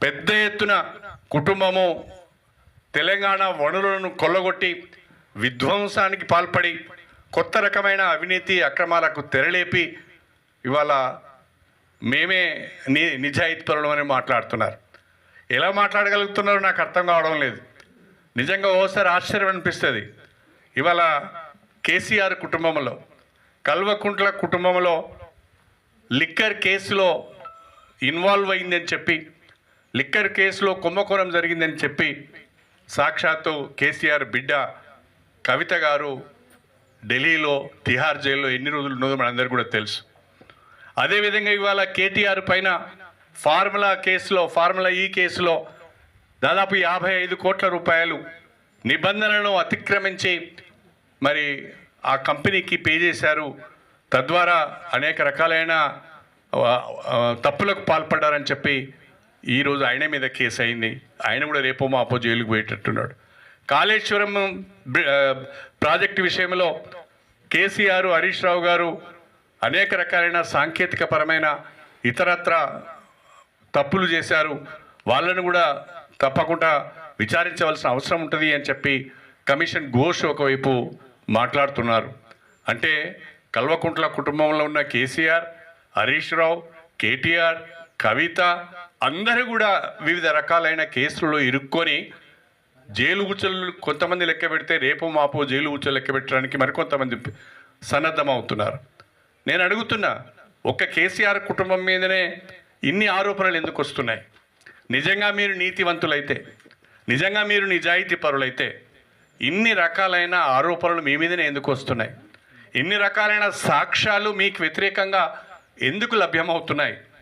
పెద్ద ఎత్తున కుటుంబము తెలంగాణ వనరులను కొల్లగొట్టి విధ్వంసానికి పాల్పడి కొత్త రకమైన అవినీతి అక్రమాలకు తెరలేపి ఇవాళ మేమే నిజాయితీపరులు అని మాట్లాడుతున్నారు. ఎలా మాట్లాడగలుగుతున్నారో నాకు అర్థం కావడం లేదు. నిజంగా ఓసారి ఆశ్చర్యం అనిపిస్తుంది. ఇవాళ కేసీఆర్ కుటుంబంలో, కల్వకుంట్ల కుటుంబంలో లిక్కర్ కేసులో ఇన్వాల్వ్ అయిందని చెప్పి, లిక్కర్ కేసులో కుంభకోణం జరిగిందని చెప్పి సాక్షాత్తు కేసీఆర్ బిడ్డ కవిత గారు ఢిల్లీలో తిహార్ జైల్లో ఎన్ని రోజులు ఉన్నదో మనందరికీ కూడా తెలుసు. అదేవిధంగా ఇవాళ కేటీఆర్ పైన ఫార్ములా ఈ కేసులో దాదాపు 55 కోట్ల రూపాయలు నిబంధనలను అతిక్రమించి మరి ఆ కంపెనీకి పే చేశారు. తద్వారా అనేక రకాలైన తప్పులకు పాల్పడ్డారని చెప్పి ఈరోజు ఆయన మీద కేసు అయింది. ఆయన కూడా రేపో మాపో జైలుకు పోయేటట్టున్నాడు. కాళేశ్వరం ప్రాజెక్టు విషయంలో కేసీఆర్, హరీష్ రావు గారు అనేక రకాలైన సాంకేతిక పరమైన ఇతరత్ర తప్పులు చేశారు. వాళ్ళను కూడా తప్పకుండా విచారించవలసిన అవసరం ఉంటుంది అని చెప్పి కమిషన్ ఘోష్ ఒకవైపు మాట్లాడుతున్నారు. అంటే కల్వకుంట్ల కుటుంబంలో ఉన్న కేసీఆర్, హరీష్ రావు, కేటీఆర్, కవిత అందరూ కూడా వివిధ రకాలైన కేసులలో ఇరుక్కొని జైలు ఉచ్చలు కొంతమంది లెక్క పెడితే రేపు మాపో జైలు ఉచ్చలు లెక్క పెట్టడానికి మరికొంతమంది సన్నద్ధమవుతున్నారు. నేను అడుగుతున్నా, ఒక్క కేసీఆర్ కుటుంబం మీదనే ఇన్ని ఆరోపణలు ఎందుకు వస్తున్నాయి? నిజంగా మీరు నీతివంతులైతే, నిజంగా మీరు నిజాయితీ పరులైతే ఇన్ని రకాలైన ఆరోపణలు మీ మీదనే ఎందుకు వస్తున్నాయి? ఇన్ని రకాలైన సాక్ష్యాలు మీకు వ్యతిరేకంగా ఎందుకు లభ్యమవుతున్నాయి?